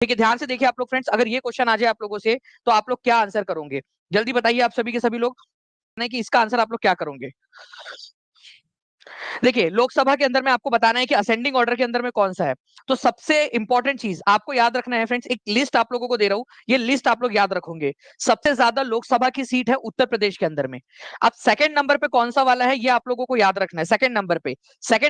ठीक है, ध्यान से देखिए आप लोग फ्रेंड्स, अगर ये क्वेश्चन आ जाए आप लोगों से तो आप लोग क्या आंसर करोगे? जल्दी बताइए आप सभी के सभी लोग कि इसका आंसर आप लोग क्या करोगे। देखिए, लोकसभा के अंदर में आपको बताना है कि असेंडिंग ऑर्डर के अंदर में कौन सा है। तो सबसे इंपॉर्टेंट चीज आपको याद रखना है फ्रेंड्स, एक लिस्ट आप लोगों को दे रहा हूं, ये लिस्ट आप लोग याद रखोगे। सबसे ज्यादा लोकसभा की सीट है उत्तर प्रदेश के अंदर में। अब सेकंड नंबर पे कौन सा वाला है ये आप लोगों को याद रखना है। सेकंड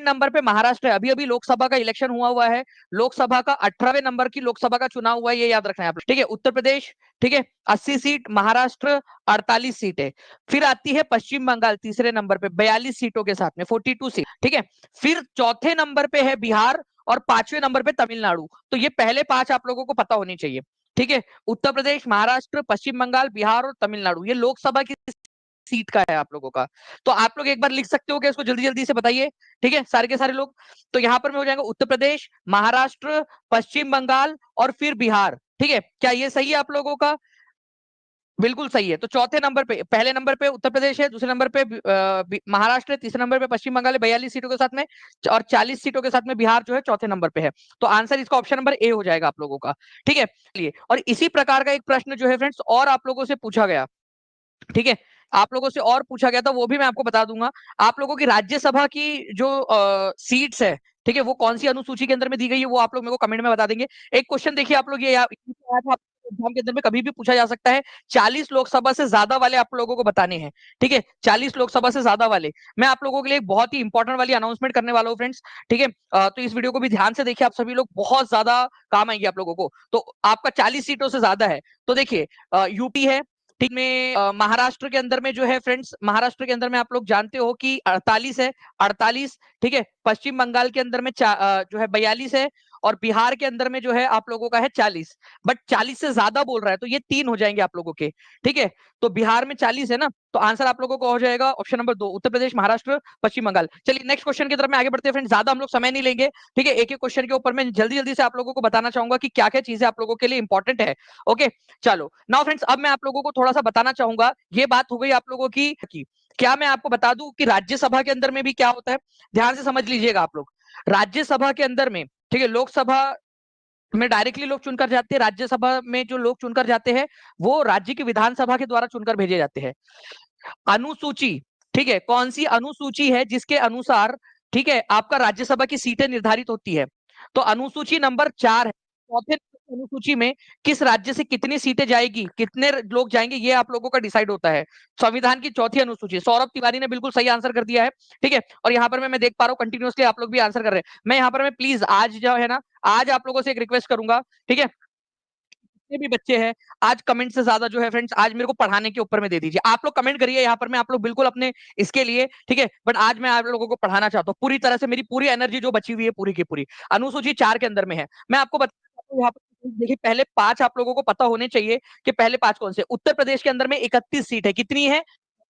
नंबर पे महाराष्ट्र है। अभी अभी लोकसभा का इलेक्शन हुआ है, लोकसभा का 18वें नंबर की लोकसभा का चुनाव हुआ है, ये याद रखना है आप लोग। ठीक है, उत्तर प्रदेश, ठीक है 80 सीट, महाराष्ट्र 48 सीट है। फिर आती है पश्चिम बंगाल तीसरे नंबर पे 42 सीटों के साथ में 42 सीट। ठीक है, फिर चौथे नंबर पे है बिहार और पांचवें नंबर पे तमिलनाडु। तो ये पहले 5 आप लोगों को पता होनी चाहिए। ठीक है, उत्तर प्रदेश, महाराष्ट्र, पश्चिम बंगाल, बिहार और तमिलनाडु, ये लोकसभा की सीट का है आप लोगों का। तो आप लोग एक बार लिख सकते हो क्या इसको, जल्दी जल्दी से बताइए। ठीक है, सारे के सारे लोग। तो यहां पर में हो जाएगा उत्तर प्रदेश, महाराष्ट्र, पश्चिम बंगाल और फिर बिहार। ठीक है, क्या ये सही है आप लोगों का? बिल्कुल सही है। तो चौथे नंबर पे, पहले नंबर पे उत्तर प्रदेश है, दूसरे नंबर पे महाराष्ट्र है, तीसरे नंबर पे पश्चिम बंगाल है 42 सीटों के साथ में, और 40 सीटों के साथ में बिहार जो है चौथे नंबर पे है। तो आंसर इसका ऑप्शन नंबर ए हो जाएगा आप लोगों का। ठीक है, चलिए, और इसी प्रकार का एक प्रश्न जो है फ्रेंड्स और आप लोगों से पूछा गया। ठीक है, आप लोगों से और पूछा गया था, वो भी मैं आपको बता दूंगा। आप लोगों की राज्यसभा की जो सीट्स है, ठीक है, वो कौन सी अनुसूची के अंदर में दी गई है, वो आप लोग मेरे को कमेंट में बता देंगे। एक क्वेश्चन देखिए आप लोग, ये एग्जाम के अंदर में कभी भी पूछा जा सकता है। 40 लोकसभा से ज्यादा वाले आप लोगों को बताने हैं। ठीक है, 40 लोकसभा से ज्यादा वाले। मैं आप लोगों के लिए एक बहुत ही इंपॉर्टेंट वाली अनाउंसमेंट करने वाला हूँ फ्रेंड्स। ठीक है, तो इस वीडियो को भी ध्यान से देखिए आप सभी लोग, बहुत ज्यादा काम आएंगे आप लोगों को। तो आपका 40 सीटों से ज्यादा है। तो देखिए, यूपी है, ठीक में महाराष्ट्र के अंदर में जो है फ्रेंड्स, महाराष्ट्र के अंदर में आप लोग जानते हो कि 48 है, 48। ठीक है, पश्चिम बंगाल के अंदर में जो है 42 है, और बिहार के अंदर में जो है आप लोगों का है 40। बट 40 से ज्यादा बोल रहा है, तो ये 3 हो जाएंगे आप लोगों के। ठीक है, तो बिहार में 40 है ना, तो आंसर आप लोगों को हो जाएगा ऑप्शन नंबर 2, उत्तर प्रदेश, महाराष्ट्र, पश्चिम बंगाल। चलिए नेक्स्ट क्वेश्चन की तरफ में आगे बढ़ते हैं फ्रेंड्स, ज्यादा हम लोग समय नहीं लेंगे। ठीक है, एक एक क्वेश्चन के ऊपर मैं जल्दी जल्दी से आप लोगों को बताना चाहूंगा कि क्या क्या चीजें आप लोगों के लिए इंपॉर्टेंट है। ओके, चलो नाउ फ्रेंड्स, अब मैं आप लोगों को थोड़ा सा बताना चाहूंगा। ये बात हो गई आप लोगों की क्या मैं आपको बता दूं कि राज्यसभा के अंदर में भी क्या होता है। ध्यान से समझ लीजिएगा आप लोग। राज्यसभा के अंदर में, ठीक है, लोकसभा में डायरेक्टली लोग चुनकर जाते हैं, राज्यसभा में जो लोग चुनकर जाते हैं वो राज्य की विधानसभा के द्वारा चुनकर भेजे जाते हैं। अनुसूची, ठीक है, कौन सी अनुसूची है जिसके अनुसार, ठीक है, आपका राज्यसभा की सीटें निर्धारित होती है। तो अनुसूची नंबर 4 है। चौथे अनुसूची में किस राज्य से कितनी सीटें जाएगी, कितने लोग जाएंगे, ये आप लोगों का डिसाइड होता है। संविधान की चौथी अनुसूची। सौरभ तिवारी ने बिल्कुल सही आंसर कर दिया है। ठीक है, और यहाँ पर मैं देख पा रहा हूँ कंटिन्यूअसली आप लोग भी आंसर कर रहे हैं। मैं यहाँ पर मैं प्लीज आज जो है ना, आज आप लोगों से एक रिक्वेस्ट करूंगा। ठीक है, जितने भी बच्चे हैं, आज कमेंट से ज्यादा जो है फ्रेंड्स, आज मेरे को पढ़ाने के ऊपर में दे दीजिए। आप लोग कमेंट करिए यहाँ पर, मैं आप लोग बिल्कुल अपने इसके लिए, ठीक है, बट आज मैं आप लोगों को पढ़ाना चाहता हूँ पूरी तरह से। मेरी पूरी एनर्जी जो बची हुई है पूरी की पूरी अनुसूची 4 के अंदर में है। मैं आपको बताना चाहता हूँ यहाँ पर, देखिए पहले 5 आप लोगों को पता होने चाहिए कि पहले 5 कौन से। उत्तर प्रदेश के अंदर में 31 सीट है, कितनी है?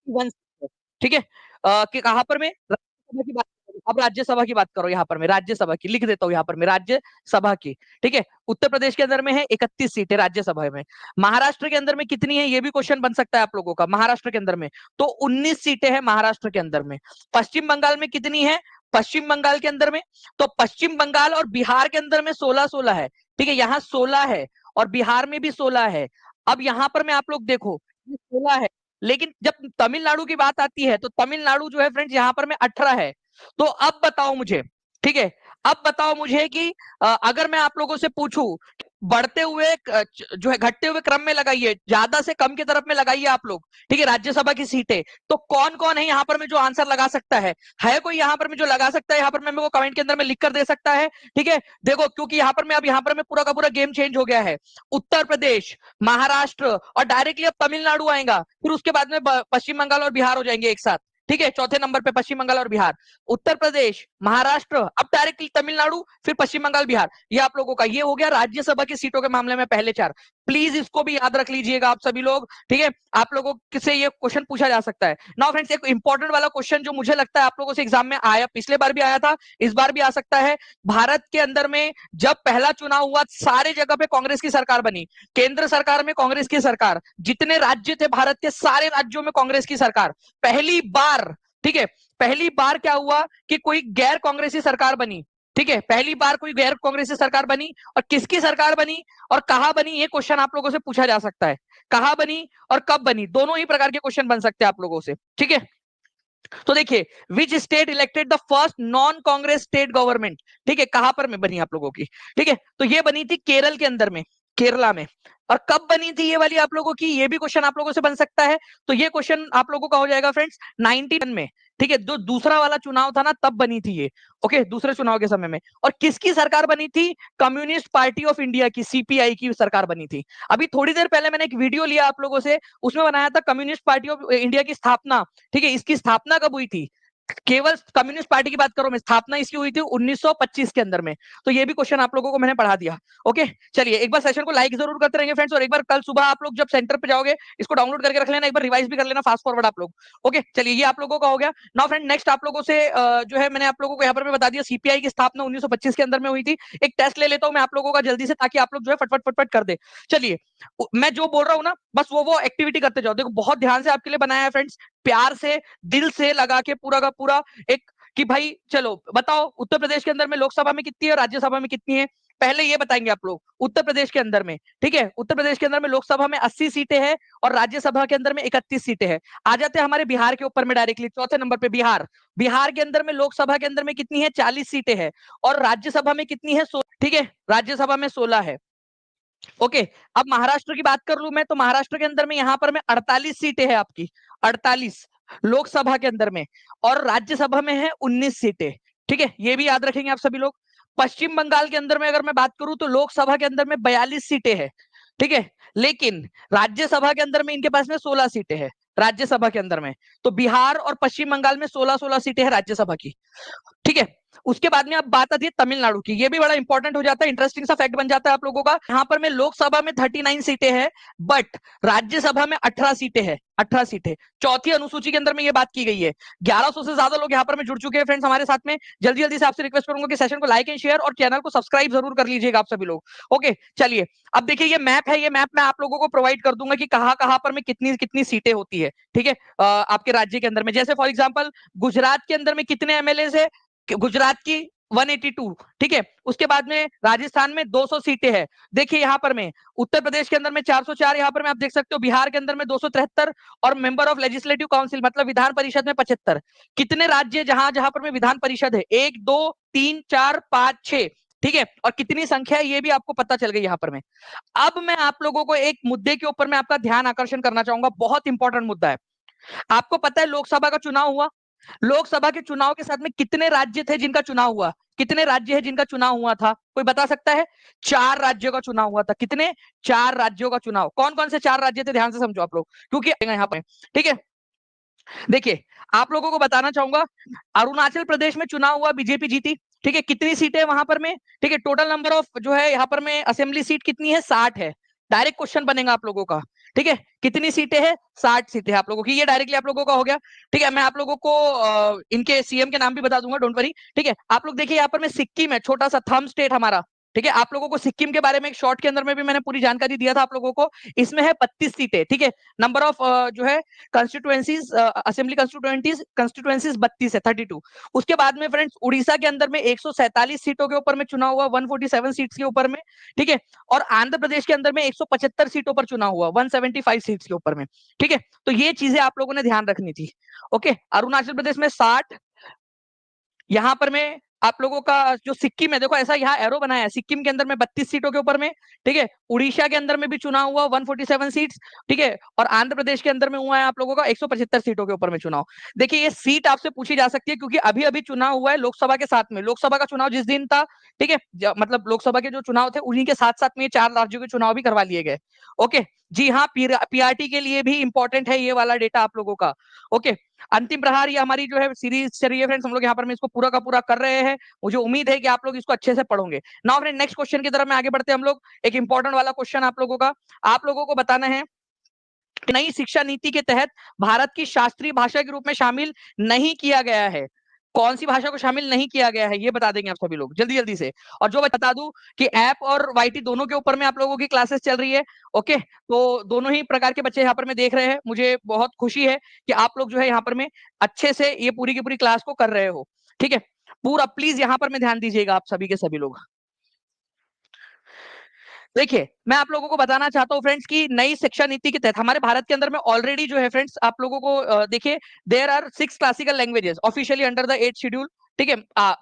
1 सीट है। ठीक है, कि कहां पर मैं राज्यसभा की बात, अब राज्यसभा की बात करो, यहाँ पर मैं राज्यसभा की लिख देता हूँ यहाँ पर मैं राज्यसभा की। ठीक है, उत्तर प्रदेश के अंदर में है 31 सीटें राज्यसभा में। महाराष्ट्र के अंदर में कितनी है, ये भी क्वेश्चन बन सकता है आप लोगों का। महाराष्ट्र के अंदर में तो 19 सीटें हैं महाराष्ट्र के अंदर में। पश्चिम बंगाल में कितनी है? पश्चिम बंगाल के अंदर में, तो पश्चिम बंगाल और बिहार के अंदर में 16-16 है। ठीक है, यहाँ 16 है और बिहार में भी 16 है। अब यहाँ पर मैं आप लोग देखो, 16 है, लेकिन जब तमिलनाडु की बात आती है तो तमिलनाडु जो है फ्रेंड्स यहाँ पर में 18 है। तो अब बताओ मुझे, ठीक है, अब बताओ मुझे कि अगर मैं आप लोगों से पूछूं, बढ़ते हुए जो है घटते हुए क्रम में लगाइए, ज्यादा से कम की तरफ में लगाइए आप लोग। ठीक है, राज्यसभा की सीटें तो कौन कौन है यहाँ पर में जो आंसर लगा सकता है कोई यहाँ पर में जो लगा सकता है? यहाँ पर मैं मेरे को कमेंट के अंदर में लिख कर दे सकता है। ठीक है, देखो क्योंकि यहाँ पर मैं, अब यहाँ पर मैं पूरा का पूरा गेम चेंज हो गया है। उत्तर प्रदेश, महाराष्ट्र और डायरेक्टली अब तमिलनाडु आएगा, फिर उसके बाद में पश्चिम बंगाल और बिहार हो जाएंगे एक साथ। ठीक है, चौथे नंबर पे पश्चिम बंगाल और बिहार। उत्तर प्रदेश, महाराष्ट्र, अब डायरेक्टली तमिलनाडु, फिर पश्चिम बंगाल, बिहार। ये आप लोगों का ये हो गया राज्यसभा की सीटों के मामले में पहले 4। प्लीज इसको भी याद रख लीजिएगा आप सभी लोग। ठीक है, आप लोगों से ये क्वेश्चन पूछा जा सकता है। नाउ फ्रेंड्स, एक इंपॉर्टेंट वाला क्वेश्चन जो मुझे लगता है आप लोगों से एग्जाम में आया, पिछले बार भी आया था, इस बार भी आ सकता है। भारत के अंदर में जब पहला चुनाव हुआ, सारे जगह पे कांग्रेस की सरकार बनी। केंद्र सरकार में कांग्रेस की सरकार, जितने राज्य थे भारत के सारे राज्यों में कांग्रेस की सरकार। पहली बार, ठीक है, पहली बार क्या हुआ कि कोई गैर कांग्रेसी सरकार बनी। ठीक है, पहली बार कोई गैर कांग्रेसी सरकार बनी और किसकी सरकार बनी और कहां बनी, ये क्वेश्चन आप लोगों से पूछा जा सकता है। कहां बनी और कब बनी, दोनों ही प्रकार के क्वेश्चन बन सकते हैं आप लोगों से। ठीक है, तो देखिए, which state elected the first non Congress state government. ठीक है, कहां पर में बनी आप लोगों की। ठीक है, तो ये बनी थी केरल के अंदर में, केरला में। और कब बनी थी ये वाली आप लोगों की, ये भी क्वेश्चन आप लोगों से बन सकता है। तो ये क्वेश्चन आप लोगों का हो जाएगा फ्रेंड्स 91 में। ठीक है, जो दूसरा वाला चुनाव था ना, तब बनी थी ये। ओके, दूसरे चुनाव के समय में। और किसकी सरकार बनी थी, कम्युनिस्ट पार्टी ऑफ इंडिया की, सीपीआई की सरकार बनी थी। अभी थोड़ी देर पहले मैंने एक वीडियो लिया आप लोगों से, उसमें बनाया था कम्युनिस्ट पार्टी ऑफ इंडिया की स्थापना। ठीक है, इसकी स्थापना कब हुई थी, केवल कम्युनिस्ट पार्टी की बात करो मैं, स्थापना इसकी हुई थी 1925 के अंदर में। तो ये भी क्वेश्चन आप लोगों को मैंने पढ़ा दिया। ओके, चलिए एक बार सेशन को लाइक जरूर करते रहेंगे फ्रेंड्स, और एक बार कल सुबह आप लोग जब सेंटर पे जाओगे इसको डाउनलोड करके रख लेना, एक बार रिवाइज भी कर लेना फास्ट फॉरवर्ड आप लोग। ओके, चलिए ये आप लोगों का हो गया। नाउ फ्रेंड, नेक्स्ट आप लोगों से जो है मैंने आप लोगों को यहाँ पर मैं बता दिया, सीपीआई की स्थापना 1925 के अंदर में हुई थी। एक टेस्ट ले लेता हूँ मैं आप लोगों का जल्दी से, ताकि आप लोग जो है फटफट फटफट कर दे। चलिए, मैं जो बोल रहा हूँ ना, बस वो एक्टिविटी करते जाओ। देखो, बहुत ध्यान से आपके लिए बनाया है फ्रेंड्स, प्यार से, दिल से लगा के पूरा का पूरा एक, कि भाई चलो बताओ उत्तर प्रदेश के अंदर में लोकसभा में कितनी है और राज्यसभा में कितनी है। पहले ये बताएंगे आप लोग उत्तर प्रदेश के अंदर में। ठीक है, उत्तर प्रदेश के अंदर में लोकसभा में 80 सीटें हैं और राज्यसभा के अंदर में 31 सीटें हैं। आ जाते हैं हमारे बिहार के ऊपर में डायरेक्टली, चौथे नंबर पे बिहार। बिहार के अंदर में लोकसभा के अंदर में कितनी है, 40 सीटें हैं और राज्यसभा में कितनी है, 16। ठीक है, राज्यसभा में 16 है। ओके, अब महाराष्ट्र की बात कर लू मैं, तो महाराष्ट्र के अंदर में यहां पर में 48 सीटें हैं आपकी, 48 लोकसभा के अंदर में, और राज्यसभा में है 19 सीटें। ठीक है, ये भी याद रखेंगे आप सभी लोग। पश्चिम बंगाल के अंदर में अगर मैं बात करूं तो लोकसभा के अंदर में 42 सीटें हैं। ठीक है, लेकिन राज्यसभा के अंदर में इनके पास में 16 सीटें हैं राज्यसभा के अंदर में। तो बिहार और पश्चिम बंगाल में 16-16 सीटें हैं राज्यसभा की। ठीक है, उसके बाद में अब बात आती है तमिलनाडु की, ये भी बड़ा इंपॉर्टेंट हो जाता है, इंटरेस्टिंग सा फैक्ट बन जाता है आप लोगों का। यहाँ पर में लोकसभा में 39 सीटें हैं, बट राज्यसभा में 18 सीटें हैं, 18 सीटें। चौथी अनुसूची के अंदर में ये बात की गई है। 1100 से ज्यादा लोग यहाँ पर में जुड़ चुके हैं फ्रेंड्स हमारे साथ में। जल्दी जल्दी से आपसे रिक्वेस्ट करूंगा कि सेशन को लाइक एंड शेयर और चैनल को सब्सक्राइब जरूर कर लीजिएगा आप सभी लोग। ओके, चलिए अब देखिए, ये मैप है, ये मैप मैं आप लोगों को प्रोवाइड कर दूंगा कि कहां कहां पर में कितनी कितनी सीटें होती है। ठीक है, आपके राज्य के अंदर में, जैसे फॉर एग्जाम्पल गुजरात के अंदर में कितने एमएलए है, गुजरात की 182। ठीक है, उसके बाद में राजस्थान में 200 सीटें हैं। देखिए यहाँ पर में उत्तर प्रदेश के अंदर में 404, यहाँ पर में आप देख सकते हो बिहार के अंदर में 273, और मेंबर ऑफ लेजिस्लेटिव काउंसिल मतलब विधान परिषद में 75। कितने राज्य जहां जहां पर में विधान परिषद है, 1 2 3 4 5 6। ठीक है, और कितनी संख्या है ये भी आपको पता चल गई यहाँ पर में। अब मैं आप लोगों को एक मुद्दे के ऊपर मैं आपका ध्यान आकर्षण करना चाहूंगा, बहुत इंपॉर्टेंट मुद्दा है। आपको पता है लोकसभा का चुनाव हुआ, लोकसभा के चुनाव के साथ में कितने राज्य थे जिनका चुनाव हुआ, कितने राज्य है जिनका चुनाव हुआ था, कोई बता सकता है। 4 राज्यों का चुनाव हुआ था। कितने, 4 राज्यों का चुनाव। कौन कौन से 4 राज्य थे, ध्यान से समझो आप लोग, क्योंकि यहाँ पे ठीक है। देखिए, आप लोगों को बताना चाहूंगा, अरुणाचल प्रदेश में चुनाव हुआ, बीजेपी जीती। ठीक है, कितनी सीटें वहां पर में, ठीक है, टोटल नंबर ऑफ जो है यहाँ पर में असेंबली सीट कितनी है, 60 है। डायरेक्ट क्वेश्चन बनेगा आप लोगों का। ठीक है, कितनी सीटें हैं, 60 सीटें आप लोगों की, ये डायरेक्टली आप लोगों का हो गया। ठीक है, मैं आप लोगों को इनके सीएम के नाम भी बता दूंगा, डोंट वरी। ठीक है, आप लोग देखिए यहाँ पर में सिक्किम है, छोटा सा थंब स्टेट हमारा। ठीक है, आप लोगों को सिक्किम के बारे में एक शॉर्ट के अंदर में भी मैंने पूरी जानकारी दिया था आप लोगों को। इसमें है 32 सीटें। ठीक है, नंबर ऑफ जो है कंस्टिट्यूएंसीज, असेंबली कंस्टिट्यूएंसीज 32 है, 32। उसके बाद में फ्रेंड्स उड़ीसा के अंदर में 147 सीटों के ऊपर में चुनाव हुआ, 147 सीट्स के ऊपर में। ठीक है, और आंध्र प्रदेश के अंदर में 175 सीटों पर चुनाव हुआ, 175 सीट्स के ऊपर में। ठीक है, तो ये चीजें आप लोगों ने ध्यान रखनी थी। ओके, अरुणाचल प्रदेश में 60, यहां पर में आप लोगों का जो सिक्किम है, देखो ऐसा यहाँ एरो बनाया है, सिक्किम के अंदर में 32 सीटों के ऊपर में। ठीक है, उड़ीसा के अंदर में भी चुनाव हुआ, 147 सीट्स। ठीक है, और आंध्र प्रदेश के अंदर में हुआ है आप लोगों का 175 सीटों के ऊपर में चुनाव। देखिए, ये सीट आपसे पूछी जा सकती है, क्योंकि अभी अभी चुनाव हुआ है लोकसभा के साथ में, लोकसभा का चुनाव जिस दिन था, ठीक है, मतलब लोकसभा के जो चुनाव थे उन्हीं के साथ साथ में ये 4 राज्यों के चुनाव भी करवा लिए गए। ओके, जी हाँ, पीआरटी के लिए भी इंपॉर्टेंट है ये वाला डेटा आप लोगों का। ओके, अंतिम प्रहार ये हमारी जो है सीरीज चल रही है फ्रेंड्स, हम लोग यहाँ पर में इसको पूरा का पूरा कर रहे हैं। मुझे उम्मीद है कि आप लोग इसको अच्छे से पढ़ोगे। नाउ फ्रेंड, नेक्स्ट क्वेश्चन की तरफ में आगे बढ़ते हैं हम लोग। एक इंपॉर्टेंट वाला क्वेश्चन आप लोगों का, आप लोगों को बताना है, नई शिक्षा नीति के तहत भारत की शास्त्रीय भाषा के रूप में शामिल नहीं किया गया है। कौन सी भाषा को शामिल नहीं किया गया है, ये बता देंगे आप सभी लोग जल्दी जल्दी से। और जो बता दूं कि ऐप और वाईटी दोनों के ऊपर में आप लोगों की क्लासेस चल रही है। ओके, तो दोनों ही प्रकार के बच्चे यहाँ पर में देख रहे हैं, मुझे बहुत खुशी है कि आप लोग जो है यहाँ पर में अच्छे से ये पूरी की पूरी क्लास को कर रहे हो। ठीक है, पूरा प्लीज यहाँ पर मैं ध्यान दीजिएगा आप सभी के सभी लोग। देखिए मैं आप लोगों को बताना चाहता हूँ फ्रेंड्स कि नई शिक्षा नीति के तहत हमारे भारत के अंदर में ऑलरेडी जो है फ्रेंड्स आप लोगों को देखिए there are 6 classical languages officially under the 8th schedule. ठीक है,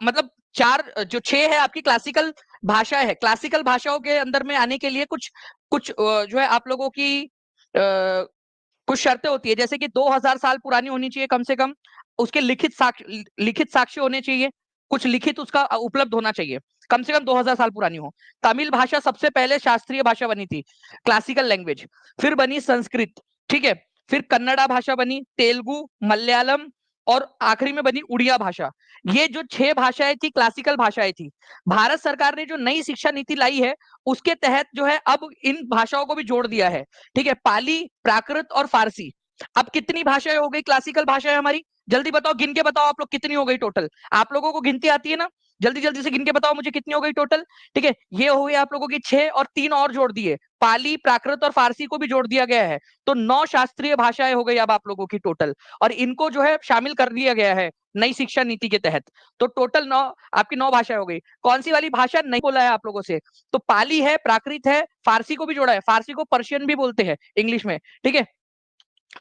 मतलब चार जो 6 है आपकी क्लासिकल भाषा है। क्लासिकल भाषाओं के अंदर में आने के लिए कुछ कुछ जो है आप लोगों की कुछ शर्तें होती है, जैसे कि 2000 साल पुरानी होनी चाहिए कम से कम, उसके लिखित साक्ष्य होने चाहिए, कुछ लिखित उसका उपलब्ध होना चाहिए, कम से कम 2000 साल पुरानी हो। तमिल भाषा सबसे पहले शास्त्रीय भाषा बनी थी, क्लासिकल लैंग्वेज। फिर बनी संस्कृत, ठीक है, फिर कन्नड़ा भाषा बनी, तेलुगु, मलयालम और आखिरी में बनी उड़िया भाषा। ये जो 6 भाषाएं थी क्लासिकल भाषाएं थी। भारत सरकार ने जो नई शिक्षा नीति लाई है उसके तहत जो है अब इन भाषाओं को भी जोड़ दिया है। ठीक है, पाली, प्राकृत और फारसी। अब कितनी भाषाएं हो गई क्लासिकल भाषाएं हमारी? जल्दी बताओ, गिन के बताओ आप लोग कितनी हो गई टोटल। आप लोगों को गिनती आती है ना? जल्दी जल्दी से गिन के बताओ मुझे कितनी हो गई टोटल। ठीक है, ये हो गई आप लोगों की 6 और 3 और जोड़ दिए, पाली, प्राकृत और फारसी को भी जोड़ दिया गया है। तो 9 शास्त्रीय भाषाएं हो गई अब आप लोगों की टोटल, और इनको जो है शामिल कर दिया गया है नई शिक्षा नीति के तहत। तो टोटल 9 आपकी 9 भाषाएं हो गई। कौन सी वाली भाषा नहीं बोला है आप लोगों से? तो पाली है, प्राकृत है, फारसी को भी जोड़ा है। फारसी को पर्शियन भी बोलते हैं इंग्लिश में। ठीक है,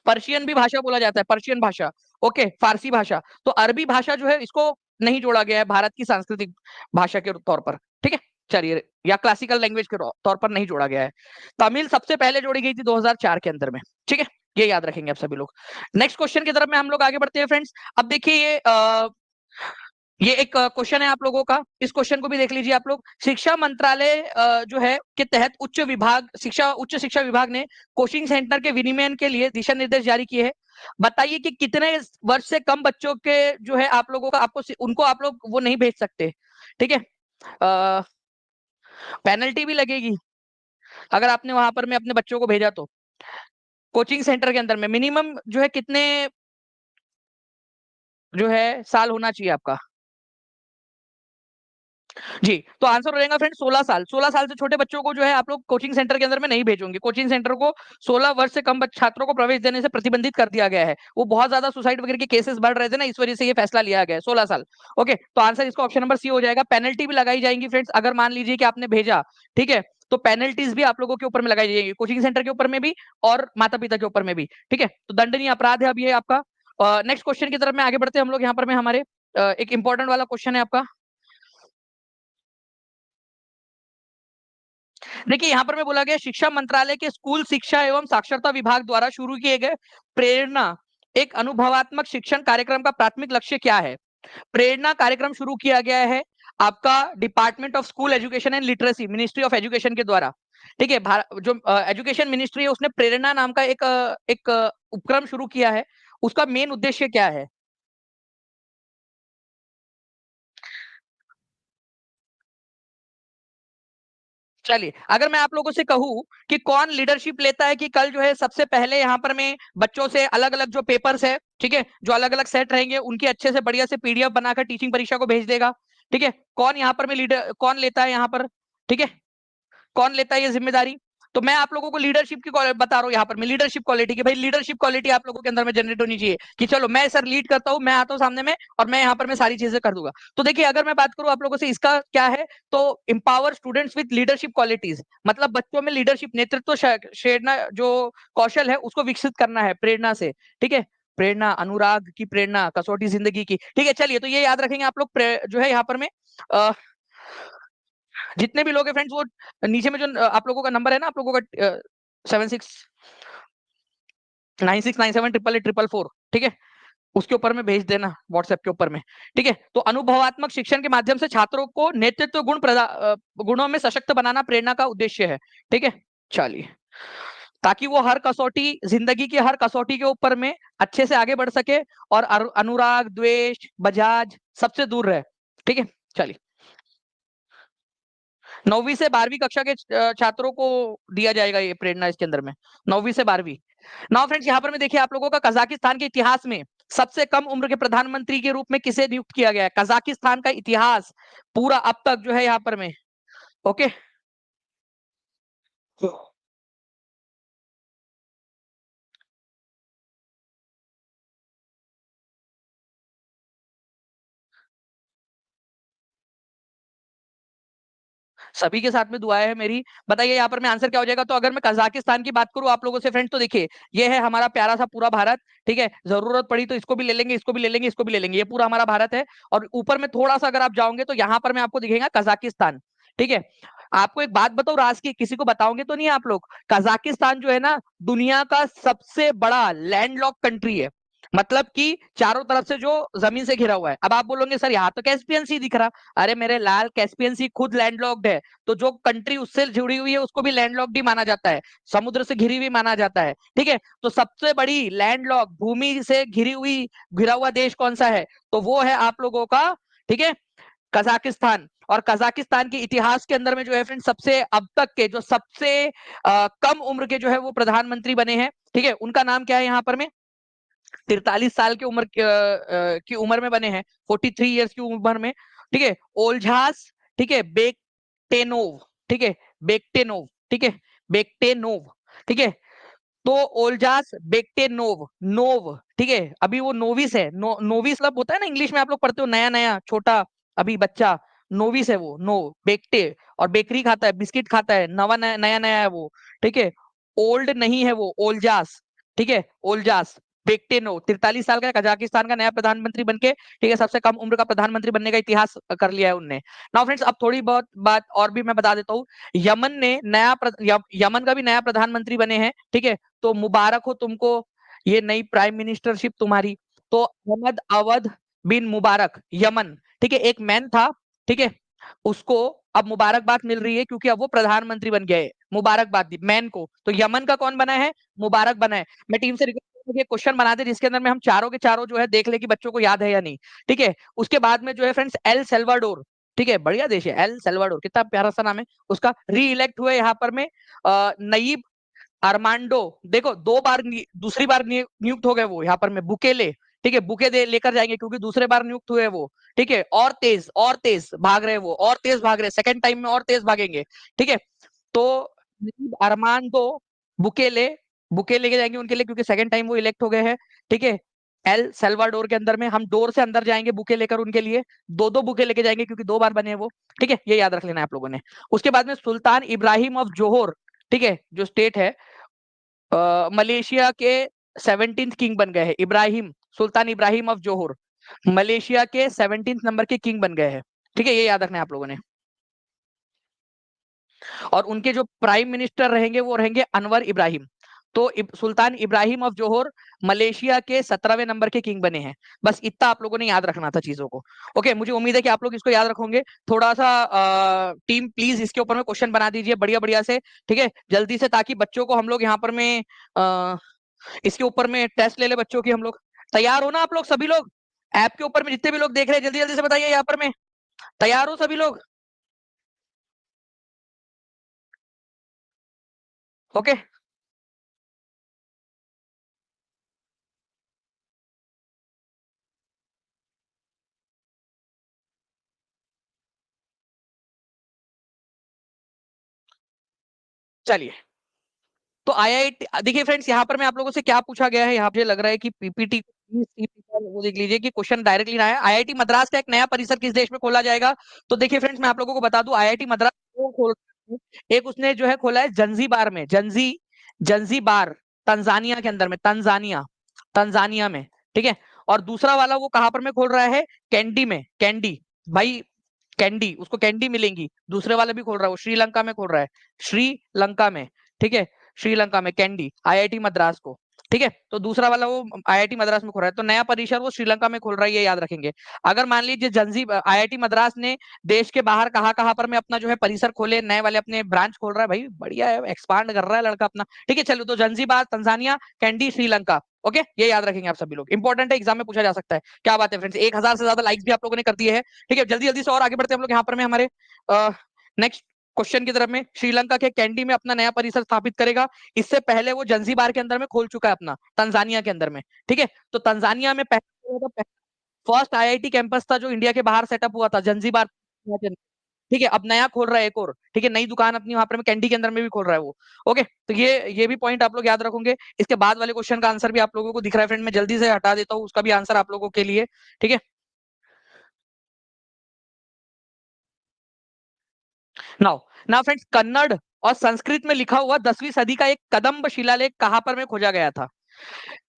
पर्शियन भी भाषा बोला जाता है, पर्शियन भाषा। ओके, फारसी भाषा। तो अरबी भाषा जो है इसको नहीं जोड़ा गया है भारत की सांस्कृतिक भाषा के तौर पर। ठीक है, चलिए, या क्लासिकल लैंग्वेज के तौर पर नहीं जोड़ा गया है। तमिल सबसे पहले जोड़ी गई थी 2004 के अंदर में। ठीक है, ये याद रखेंगे आप सभी लोग। नेक्स्ट क्वेश्चन की तरफ में हम लोग आगे बढ़ते हैं फ्रेंड्स। अब देखिए ये एक क्वेश्चन है आप लोगों का, इस क्वेश्चन को भी देख लीजिए आप लोग। शिक्षा मंत्रालय जो है के तहत उच्च शिक्षा विभाग ने कोचिंग सेंटर के विनियमन के लिए दिशा निर्देश जारी किए हैं। बताइए कि कितने वर्ष से कम बच्चों के जो है आप लोगों का उनको आप लोग वो नहीं भेज सकते। ठीक है, पेनल्टी भी लगेगी अगर आपने वहां पर में अपने बच्चों को भेजा तो। कोचिंग सेंटर के अंदर में मिनिमम जो है कितने जो है साल होना चाहिए आपका? जी, तो आंसर हो जाएगा फ्रेंड 16 साल। 16 साल से छोटे बच्चों को जो है आप लोग कोचिंग सेंटर के अंदर में नहीं भेजोगे। कोचिंग सेंटर को 16 वर्ष से कम छात्रों को प्रवेश देने से प्रतिबंधित कर दिया गया है। वो बहुत ज्यादा सुसाइड वगैरह के केसेस बढ़ रहे थे ना, इस वजह से ये फैसला लिया गया है। 16 साल। ओके, तो आंसर इसका ऑप्शन नंबर सी हो जाएगा। पेनल्टी भी लगाई जाएंगी फ्रेंड्स अगर मान लीजिए कि आपने भेजा। ठीक है, तो पेनल्टीज भी आप लोगों के ऊपर में लगाई जाएगी, कोचिंग सेंटर के ऊपर में भी और माता पिता के ऊपर में भी। ठीक है, तो दंडनीय अपराध है अब ये आपका। नेक्स्ट क्वेश्चन की तरफ में आगे बढ़ते हैं हम लोग। यहाँ पर में हमारे एक इंपॉर्टेंट वाला क्वेश्चन है आपका। देखिए यहाँ पर मैं बोला गया शिक्षा मंत्रालय के स्कूल शिक्षा एवं साक्षरता विभाग द्वारा शुरू किए गए प्रेरणा एक अनुभवात्मक शिक्षण कार्यक्रम का प्राथमिक लक्ष्य क्या है? प्रेरणा कार्यक्रम शुरू किया गया है आपका department of school education and literacy, ministry of education के द्वारा। ठीक है, जो एजुकेशन मिनिस्ट्री है उसने प्रेरणा नाम का एक उपक्रम शुरू किया है। उसका मेन उद्देश्य क्या है? चलिए, अगर मैं आप लोगों से कहूं कि कौन लीडरशिप लेता है कि कल जो है सबसे पहले यहाँ पर में बच्चों से अलग अलग जो पेपर्स है, ठीक है, जो अलग अलग सेट रहेंगे उनकी अच्छे से बढ़िया से पीडीएफ बनाकर टीचिंग परीक्षा को भेज देगा। ठीक है, कौन यहाँ पर में लीडर कौन लेता है यहाँ पर? ठीक है, कौन लेता है ये जिम्मेदारी? तो मैं आप लोगों को लीडरशिप की बता रहा हूँ यहाँ पर मैं, लीडरशिप क्वालिटी की। भाई लीडरशिप क्वालिटी आप लोगों के अंदर में जनरेट होनी चाहिए कि चलो मैं सर लीड करता हूँ, मैं आता हूँ सामने में और मैं यहाँ पर मैं सारी चीजें कर दूंगा। तो देखिए अगर मैं बात करूँ आप लोगों से इसका क्या है, तो empower students with leadership qualities, मतलब बच्चों में लीडरशिप नेतृत्व शेरना जो कौशल है उसको विकसित करना है प्रेरणा से। ठीक है, प्रेरणा, अनुराग की प्रेरणा, कसौटी जिंदगी की। ठीक है, चलिए, तो ये याद रखेंगे आप लोग जो है यहाँ पर में जितने भी लोग हैं फ्रेंड्स वो नीचे में जो आप लोगों का नंबर है ना, आप लोगों का 7696978844, ठीक है, उसके ऊपर में भेज देना व्हाट्सएप के ऊपर में। ठीक है, तो अनुभवात्मक शिक्षण के माध्यम से छात्रों को नेतृत्व गुणों में सशक्त बनाना प्रेरणा का उद्देश्य है। ठीक है, चलिए, ताकि वो हर कसौटी, जिंदगी की हर कसौटी के ऊपर में अच्छे से आगे बढ़ सके और अनुराग, द्वेष, बजाज सबसे दूर रहे। ठीक है, चलिए, 9वीं से 12वीं कक्षा के छात्रों को दिया जाएगा ये प्रेरणा इसके अंदर में, 9वीं से 12वीं। नाउ फ्रेंड्स यहाँ पर मैं देखिए आप लोगों का कजाकिस्तान के इतिहास में सबसे कम उम्र के प्रधानमंत्री के रूप में किसे नियुक्त किया गया है? कजाकिस्तान का इतिहास पूरा अब तक जो है यहाँ पर में। ओके, सभी के साथ में दुआएं है मेरी। बताइए यहाँ पर मैं आंसर क्या हो जाएगा। तो अगर मैं कजाकिस्तान की बात करूं आप लोगों से फ्रेंड, तो देखिए ये है हमारा प्यारा सा पूरा भारत, ठीक है। जरूरत पड़ी तो इसको भी ले लेंगे, इसको भी ले लेंगे, इसको भी ले लेंगे, ये पूरा हमारा भारत है। और ऊपर में थोड़ा सा अगर आप जाओगे तो यहाँ पर मैं आपको दिखेगा कजाकिस्तान, ठीक है। आपको एक बात बताओ राज की, किसी को बताओगे तो नहीं आप लोग, कजाकिस्तान जो है ना दुनिया का सबसे बड़ा लैंडलॉक कंट्री है। मतलब कि चारों तरफ से जो जमीन से घिरा हुआ है। अब आप बोलोगे सर यहाँ तो कैस्पियन सी दिख रहा। अरे मेरे लाल, कैस्पियन सी खुद लैंडलॉक्ड है। तो जो कंट्री उससे जुड़ी हुई है उसको भी लैंडलॉक्ड ही माना जाता है, समुद्र से घिरी हुई माना जाता है, ठीक है। तो सबसे बड़ी लैंडलॉक भूमि से घिरी हुई, घिरा हुआ देश कौन सा है, तो वो है आप लोगों का, ठीक है, कजाकिस्तान। और कजाकिस्तान के इतिहास के अंदर में जो है फ्रेंड सबसे अब तक के जो सबसे कम उम्र के जो है वो प्रधानमंत्री बने हैं, ठीक है। उनका नाम क्या है यहाँ पर में, 43 साल की उम्र की उम्र में बने हैं, 43 ईयर्स की उम्र में, ठीक है। ओल्झास, ठीक है, बेक्टेनोव, ठीक है, बेक्टेनोव, ठीक है, बेक्टेनोव, ठीक है। तो ओल्जास बेक्टेनोव, नोव, ठीक है। अभी वो नोविस है, नोविस मतलब होता है ना इंग्लिश में आप लोग पढ़ते हो, नया नया छोटा अभी बच्चा, नोविस है वो, नो बेक्टे। और बेकरी खाता है, बिस्किट खाता है, नवा नया नया नया है वो, ठीक है। ओल्ड नहीं है वो, ओल्जास, ठीक है, ओल्जास बेक्टेनो 43 साल का, कजाकिस्तान का नया प्रधानमंत्री बनके, ठीक है, सबसे कम उम्र का प्रधानमंत्री बनने का इतिहास कर लिया है उनने। नाउ फ्रेंड्स अब थोड़ी बहुत बात और भी मैं बता देता हूँ। यमन ने नया यमन का भी नया प्रधानमंत्री बने हैं, ठीक है। तो मुबारक हो तुमको, ये नई प्राइम मिनिस्टरशिप तुम्हारी। तो अहमद अवध बिन मुबारक, यमन, ठीक है, एक मैन था, ठीक है। उसको अब मुबारकबाद मिल रही है क्योंकि अब वो प्रधानमंत्री बन गए। मुबारकबाद दी मैन को। तो यमन का कौन बना है, मुबारक बना है। मैं टीम से रिक्वेस्ट क्वेश्चन बना दे जिसके अंदर में हम चारों के चारों जो है देख ले कि बच्चों को याद है या नहीं, ठीक है। उसके बाद में जो है फ्रेंड्स एल सेल्वाडोर, ठीक है, बढ़िया देश है एल सेल्वाडोर, कितना प्यारा सा नाम है उसका। री इलेक्ट हुए यहाँ पर में नईब अरमांडो, देखो दो बार दूसरी बार नियुक्त हो गए वो यहाँ पर में बुकेले, ठीक है। बुके दे लेकर जाएंगे क्योंकि दूसरे बार नियुक्त हुए वो, ठीक है। और तेज भाग रहे वो, और तेज भाग रहे, सेकंड टाइम में और तेज भागेंगे, ठीक है। तो अरमांडो बुकेले, बुके लेके जाएंगे उनके लिए क्योंकि सेकंड टाइम वो इलेक्ट हो गए हैं, ठीक है। एल सल्वाडोर के अंदर में हम डोर से अंदर जाएंगे बुके लेकर उनके लिए, दो दो बुके लेके जाएंगे क्योंकि दो बार बने हैं वो, ठीक है। ये याद रख लेना है आप लोगों ने। उसके बाद में सुल्तान इब्राहिम ऑफ जोहोर, ठीक है, जो स्टेट है मलेशिया के 17th किंग बन गए हैं। इब्राहिम, सुल्तान इब्राहिम ऑफ जोहोर मलेशिया के 17th नंबर के किंग बन गए हैं, ठीक है। ये याद रखना है आप लोगों ने। और उनके जो प्राइम मिनिस्टर रहेंगे वो रहेंगे अनवर इब्राहिम। तो सुल्तान इब्राहिम ऑफ जोहोर मलेशिया के 17वें नंबर के किंग बने हैं। बस इतना आप लोगों ने याद रखना था चीजों को। ओके, मुझे उम्मीद है कि आप लोग इसको याद रखोगे। थोड़ा सा टीम प्लीज इसके ऊपर में क्वेश्चन बना दीजिए बढ़िया बढ़िया से, ठीक है, जल्दी से, ताकि बच्चों को हम लोग यहाँ पर में इसके ऊपर में टेस्ट ले ले बच्चों की हम लोग। तैयार हो ना आप लोग सभी लोग, ऐप के ऊपर में जितने भी लोग देख रहे हैं जल्दी जल्दी से बताइए यहाँ पर में, तैयार हो सभी लोग। ओके, चलिए। तो आईआईटी देखिए फ्रेंड्स, यहाँ पर मैं आप लोगों से क्या पूछा गया है, यहाँ पे लग रहा है कि पीपीटी वो देख लीजिए कि क्वेश्चन डायरेक्टली ना है। आईआईटी मद्रास का एक नया परिसर किस देश में खोला जाएगा। तो देखिए फ्रेंड्स मैं आप लोगों को बता दूं, आईआईटी मद्रास को खोल, एक उसने जो है खोला है जंजीबार में, जंजीबार, तंजानिया के अंदर में, तंजानिया, तंजानिया में, ठीक है। और दूसरा वाला वो कहां पर में खोल रहा है, कैंडी में, कैंडी भाई, कैंडी, उसको कैंडी मिलेंगी। दूसरे वाला भी खोल रहा है वो, श्रीलंका में खोल रहा है, श्रीलंका में, ठीक है, श्रीलंका में कैंडी, आईआईटी मद्रास को, ठीक है। तो दूसरा वाला वो आईआईटी मद्रास में खोल रहा है, तो नया परिसर वो श्रीलंका में खोल रहा है, ये याद रखेंगे। अगर मान लीजिए जंजी आईआईटी मद्रास ने देश के बाहर कहाँ कहाँ पर में अपना जो है परिसर खोले, नए वाले अपने ब्रांच खोल रहा है, भाई बढ़िया है, एक्सपांड कर रहा है लड़का अपना, ठीक है। चलो, तो Zanzibar, Tanzania, candy, Sri Lanka, okay, ये याद रखेंगे आप सभी लोग, इंपॉर्टेंट है, एग्जाम में पूछा जा सकता है। क्या बात है फ्रेंड्स, 1000 से ज्यादा लाइक्स भी आप लोगों ने कर दिए हैं, ठीक है। जल्दी जल्दी से और आगे बढ़ते हैं हम लोग यहाँ पर में हमारे नेक्स्ट क्वेश्चन की तरफ में। श्रीलंका के कैंडी में अपना नया परिसर स्थापित करेगा। इससे पहले वो जंजीबार के अंदर में खोल चुका है अपना, तंजानिया के अंदर में, ठीक है। तो तंजानिया में पहले फर्स्ट आईआईटी कैंपस था जो इंडिया के बाहर सेटअप हुआ था, जंजीबार, ठीक है। अब नया खोल रहा है एक और, ठीक है, नई दुकान अपनी वहां पर में कैंडी के अंदर में भी खोल रहा है वो, ओके। तो ये भी पॉइंट आप लोग याद रखोगे। इसके बाद वाले क्वेश्चन का आंसर भी आप लोगों को दिख रहा है फ्रेंड, मैं जल्दी से हटा देता हूँ उसका भी आंसर आप लोगों के लिए, ठीक है। नाउ नाउ फ्रेंड्स, कन्नड़ और संस्कृत में लिखा हुआ 10वीं सदी का एक कदम्ब शिलालेख कहां पर में खोजा गया था?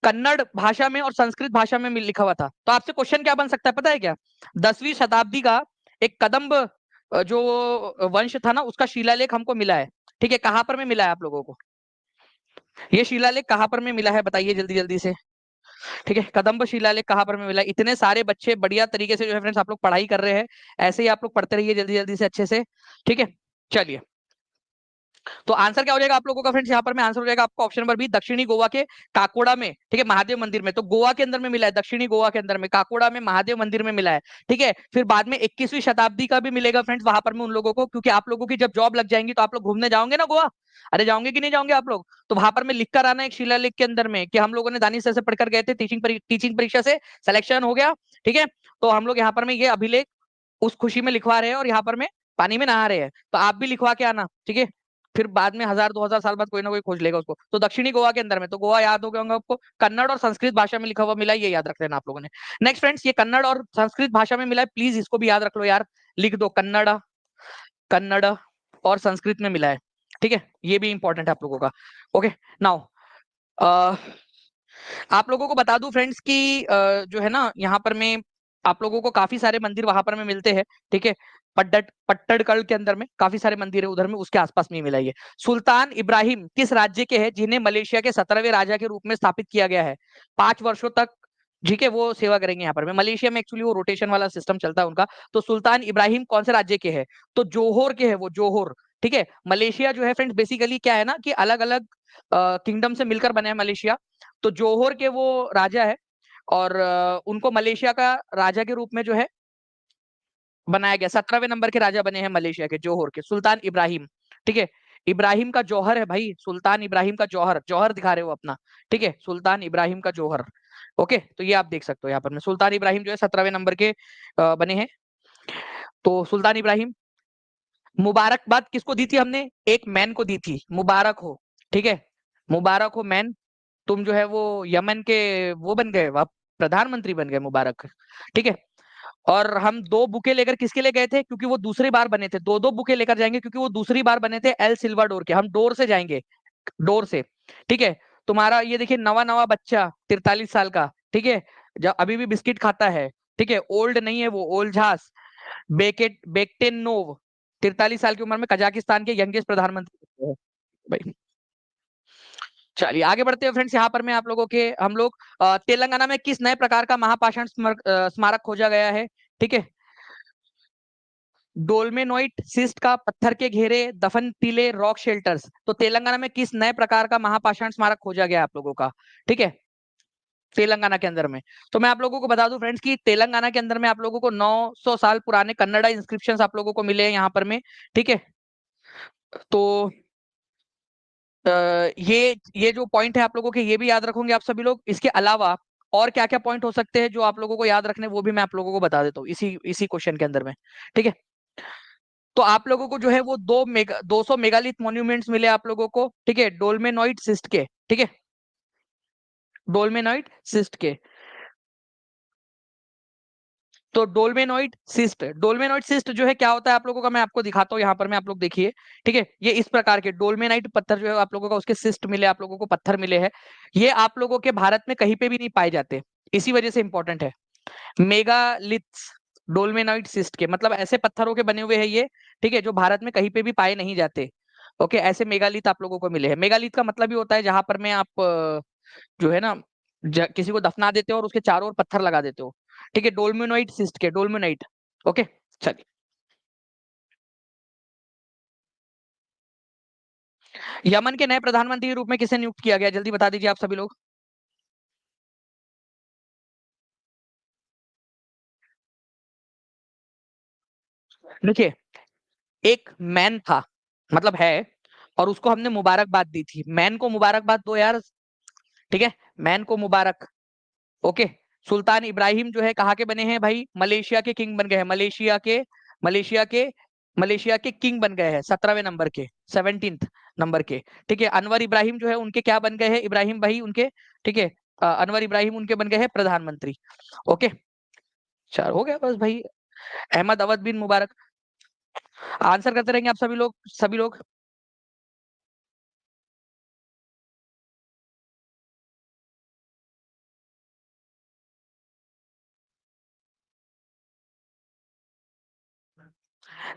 कन्नड़ भाषा में और संस्कृत भाषा में लिखा हुआ था। तो आपसे क्वेश्चन क्या बन सकता है पता है क्या? 10वीं शताब्दी का एक कदम्ब जो वंश था ना, उसका शिलालेख हमको मिला है। ठीक है, कहां पर में मिला है आप लोगों को? ये शिलालेख कहां पर में मिला है बताइए जल्दी जल्दी से। ठीक है, कदम्ब शिलालेख कहां पर में मिला है? इतने सारे बच्चे बढ़िया तरीके से जो है फ्रेंड्स आप लोग पढ़ाई कर रहे हैं, ऐसे ही आप लोग पढ़ते रहिए जल्दी जल्दी से अच्छे से। ठीक है, चलिए। तो आंसर क्या हो जाएगा आप लोगों का फ्रेंड्स? यहाँ पर में आंसर हो जाएगा आपका ऑप्शन नंबर बी, दक्षिणी गोवा के काकोड़ा में। ठीक है, महादेव मंदिर में। तो गोवा के अंदर में मिला है, दक्षिणी गोवा के अंदर में काकोड़ा में महादेव मंदिर में मिला है। ठीक है, फिर बाद में 21वीं शताब्दी का भी मिलेगा फ्रेंड्स वहां पर में उन लोगों को, क्योंकि आप लोगों की जब जॉब लग जाएंगी तो आप लोग घूमने जाओगे ना गोवा। अरे जाओगे कि नहीं जाओगे आप लोग? तो वहां पर में लिख कर आना एक शिलालेख के अंदर में कि हम लोगों ने दानिश सर से पढ़कर गए थे, टीचिंग परीक्षा से सिलेक्शन हो गया। ठीक है, तो हम लोग यहाँ पर में ये अभिलेख उस खुशी में लिखवा रहे हैं और यहाँ पर में पानी में नहा रहे हैं, तो आप भी लिखवा के आना। ठीक है, फिर बाद में 1000-2000 साल बाद कोई ना कोई खोज लेगा उसको। तो दक्षिणी गोवा के अंदर में, तो गोवा याद हो गया होगा आपको, कन्नड़ और संस्कृत भाषा में लिखा हुआ मिला है, ये याद रख लेना आप लोगों ने। नेक्स्ट फ्रेंड्स, ये कन्नड़ और संस्कृत भाषा में मिला है, प्लीज इसको भी याद रख लो यार। लिख दो कन्नड़, कन्नड़ और संस्कृत में मिला है। ठीक है, ये भी इंपॉर्टेंट है आप लोगों का। ओके, नाउ आप लोगों को बता दूं फ्रेंड्स कि जो है ना यहाँ पर में आप लोगों को काफी सारे मंदिर वहां पर में मिलते हैं। ठीक है, पट्टडकल के अंदर में काफी सारे मंदिर है, उधर में उसके आसपास में मिला है। सुल्तान इब्राहिम किस राज्य के हैं जिन्हें मलेशिया के 17वें राजा के रूप में स्थापित किया गया है? 5 वर्षों तक ठीक है वो सेवा करेंगे यहाँ पर में। मलेशिया में एक्चुअली वो रोटेशन वाला सिस्टम चलता है उनका। तो सुल्तान इब्राहिम कौन से राज्य के हैं? तो जोहोर के है वो, जोहोर। ठीक है, मलेशिया जो है फ्रेंड्स बेसिकली क्या है ना कि अलग अलग किंगडम से मिलकर बना है मलेशिया। तो जोहोर के वो राजा है, और उनको मलेशिया का राजा के रूप में जो है बनाया गया। 17वें नंबर के राजा बने हैं मलेशिया के, जोहोर के, सुल्तान इब्राहिम। ठीक है, इब्राहिम का जौहर है भाई, सुल्तान इब्राहिम का जौहर, जौहर दिखा रहे हो अपना। ठीक है, सुल्तान इब्राहिम का जौहर। ओके, तो ये आप देख सकते हो यहाँ पर में सुल्तान इब्राहिम जो है 17वें नंबर के बने हैं। तो सुल्तान इब्राहिम। मुबारकबाद किसको दी थी हमने? एक मैन को दी थी, मुबारक हो। ठीक है, मुबारक हो मैन, तुम जो है वो यमन के वो बन गए, आप प्रधानमंत्री बन गए, मुबारक। ठीक है, और हम 2 बुके लेकर किसके लिए गए थे? क्योंकि वो दूसरी बार बने थे। 2-2 बुके लेकर जाएंगे क्योंकि वो दूसरी बार बने थे एल सिल्वाडोर के। हम डोर से जाएंगे, डोर से। ठीक है, तुम्हारा ये देखिए नवा नवा बच्चा 43 साल का। ठीक है, जो अभी भी बिस्किट खाता है। ठीक है, ओल्ड नहीं है वो, ओल्झास बेकेटेनोव 43 साल की उम्र में कजाकिस्तान के यंगेस्ट प्रधानमंत्री है भाई। चलिए आगे बढ़ते हैं फ्रेंड्स। यहाँ पर मैं आप लोगों के हम लोग तेलंगाना में किस नए प्रकार का महापाषाण स्मारक खोजा गया है? ठीक है, डोलमेनोइट सिस्ट का पत्थर के घेरे दफन टीले रॉक शेल्टर्स। तो तेलंगाना में किस नए प्रकार का महापाषाण स्मारक खोजा गया आप लोगों का? ठीक है, तेलंगाना के अंदर में। तो मैं आप लोगों को बता दूं फ्रेंड्स कि तेलंगाना के अंदर में आप लोगों को 900 साल पुराने कन्नड़ा इंस्क्रिप्शंस आप लोगों को मिले हैं यहाँ पर में। ठीक है, तो अ, ये जो पॉइंट है आप लोगों के, ये भी याद रखोगे आप सभी लोग। इसके अलावा और क्या क्या पॉइंट हो सकते हैं जो आप लोगों को याद रखने, वो भी मैं आप लोगों को बता देता हूँ इसी इसी क्वेश्चन के अंदर में। ठीक है, तो आप लोगों को जो है वो 200 मेगालिथ मॉन्यूमेंट्स मिले आप लोगों को। ठीक है, डोलमेनोइड सिस्ट के। ठीक है, डोलमेनोइड सिस्ट के। तो डोलमेनोइड सिस्ट जो है क्या होता है आप लोगों का, मैं आपको दिखाता हूँ यहाँ पर में, आप लोग देखिए। ठीक है, ये इस प्रकार के डोलमेनाइट पत्थर जो है आप लोगों का, उसके सिस्ट मिले आप लोगों को, पत्थर मिले हैं। ये आप लोगों के भारत में कहीं पे भी नहीं पाए जाते, इसी वजह से इंपॉर्टेंट है। मेगालिथ्स डोलमेनाइट सिस्ट के मतलब ऐसे पत्थरों के बने हुए हैं ये। ठीक है, जो भारत में कहीं पे भी पाए नहीं जाते। ओके, ऐसे मेगालिथ आप लोगों को मिले हैं। मेगालिथ का मतलब ही होता है जहां पर में आप जो है ना किसी को दफना देते हो और उसके चारों ओर पत्थर लगा देते हो। ठीक है, डोलमेनोइट सिस्ट के, डोलमेनाइट। ओके, चलिए। यमन के नए प्रधानमंत्री के रूप में किसे नियुक्त किया गया, जल्दी बता दीजिए आप सभी लोग। देखिए, एक मैन था, मतलब है, और उसको हमने मुबारकबाद दी थी। मैन को मुबारकबाद दो यार। ठीक है, मैन को मुबारक। ओके, सुल्तान इब्राहिम जो है कहाँ के बने हैं भाई? मलेशिया के किंग बन गए हैं, मलेशिया के मलेशिया के किंग बन गए हैं 17वें नंबर के, 17th नंबर के। ठीक है, अनवर इब्राहिम जो है उनके क्या बन गए हैं? इब्राहिम भाई उनके। ठीक है, अनवर इब्राहिम उनके बन गए हैं प्रधानमंत्री। ओके, चार हो गया बस भाई। अहमद अवध बिन मुबारक। आंसर करते रहेंगे आप सभी लोग।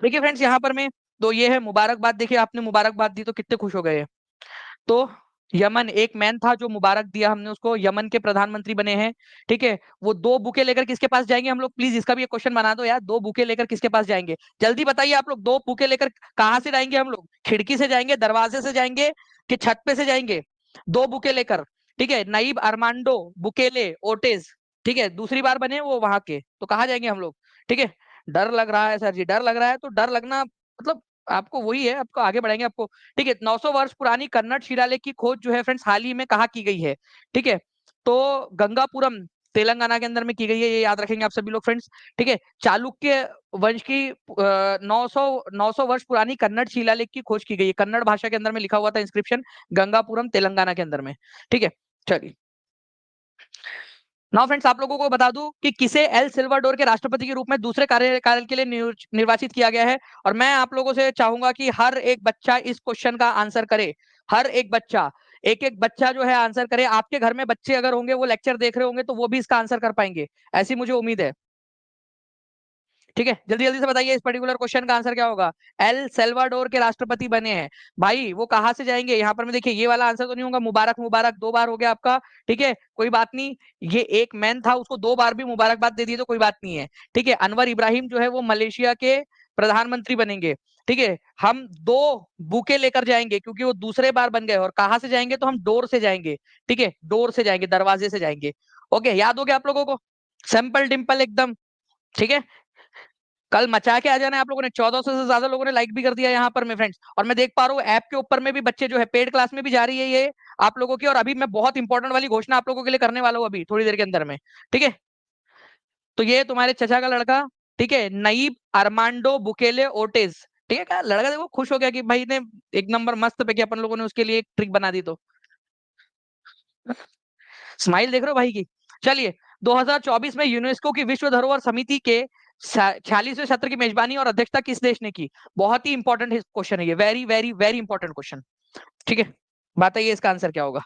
देखिए फ्रेंड्स, यहाँ पर मैं, तो ये है मुबारकबाद। देखिए आपने मुबारकबाद दी तो कितने खुश हो गए। तो यमन, एक मैन था जो मुबारक दिया हमने उसको, यमन के प्रधानमंत्री बने हैं। ठीक है, वो दो बुके लेकर किसके पास जाएंगे हम लोग, प्लीज इसका भी एक क्वेश्चन बना दो यार। दो बुके लेकर किसके पास जाएंगे, जल्दी बताइए आप लोग। दो बुके लेकर कहाँ से जाएंगे हम लोग, खिड़की से जाएंगे, दरवाजे से जाएंगे, कि छत पे से जाएंगे। दो बुके लेकर, ठीक है, नईब अरमांडो बुकेले ओटेज, ठीक है, दूसरी बार बने वो वहां के, तो कहाँ जाएंगे हम लोग। ठीक है, डर लग रहा है सर जी, डर लग रहा है, तो डर लगना मतलब आपको वही है, आपको आगे बढ़ाएंगे आपको। ठीक है, 900 वर्ष पुरानी कन्नड़ शिलालेख की खोज जो है फ्रेंड्स हाल ही में कहाँ की गई है। ठीक है, तो गंगापुरम तेलंगाना के अंदर में की गई है, ये याद रखेंगे आप सभी लोग फ्रेंड्स। ठीक है, चालुक्य वंश की 900 वर्ष पुरानी कन्नड़ शिलालेख की खोज की गई है, कन्नड़ भाषा के अंदर में लिखा हुआ था इंस्क्रिप्शन, गंगापुरम तेलंगाना के अंदर में। ठीक है, चलिए नाउ फ्रेंड्स, आप लोगों को बता दूं कि किसे एल सिल्वाडोर के राष्ट्रपति के रूप में दूसरे कार्यकाल के लिए निर्वाचित किया गया है। और मैं आप लोगों से चाहूंगा कि हर एक बच्चा इस क्वेश्चन का आंसर करे। हर एक बच्चा, एक एक बच्चा जो है आंसर करे। आपके घर में बच्चे अगर होंगे, वो लेक्चर देख रहे होंगे, तो वो भी इसका आंसर कर पाएंगे, ऐसी मुझे उम्मीद है। ठीक है, जल्दी जल्दी से बताइए इस पर्टिकुलर क्वेश्चन का आंसर क्या होगा। एल सेल्वाडोर के राष्ट्रपति बने हैं भाई, वो कहाँ से जाएंगे। यहाँ पर मैं देखिए, ये वाला आंसर तो नहीं होगा, मुबारक मुबारक दो बार हो गया आपका। ठीक है, कोई बात नहीं, ये एक मैन था, उसको दो बार भी मुबारकबाद दे दी तो कोई बात नहीं है। ठीक है, अनवर इब्राहिम जो है वो मलेशिया के प्रधानमंत्री बनेंगे। ठीक है, हम दो बुके लेकर जाएंगे क्योंकि वो दूसरे बार बन गए। और कहाँ से जाएंगे, तो हम डोर से जाएंगे। ठीक है, डोर से जाएंगे, दरवाजे से जाएंगे। ओके, याद हो गया आप लोगों को, सिंपल डिम्पल एकदम। ठीक है, कल मचा के आ जाना है आप लोगों ने। 1400 से ज्यादा लोगों ने लाइक भी कर दिया यहाँ पर मैं फ्रेंड्स। और मैं देख पा रहा हूँ ऐप के ऊपर में भी बच्चे जो है पेड क्लास में भी जा रही है ये आप लोगों की। और अभी मैं बहुत इंपॉर्टेंट वाली घोषणा आप लोगों के लिए करने वाला हूँ अभी थोड़ी देर के अंदर में। ठीक है, तो ये तुम्हारे चचा का लड़का, ठीक है, नईब अरमांडो बुकेले ओटेज। ठीक है, क्या लड़का देखो खुश हो गया कि भाई ने एक नंबर मस्त पे, कि अपन लोगों ने उसके लिए एक ट्रिक बना दी। तो स्माइल देख रहे हो भाई की। चलिए, 2024 में यूनेस्को की विश्व धरोहर समिति के 46वें सत्र की मेजबानी और अध्यक्षता किस देश ने की। बहुत ही इंपॉर्टेंट क्वेश्चन है ये, very very very important question. ठीक है, बताइए इसका आंसर क्या होगा।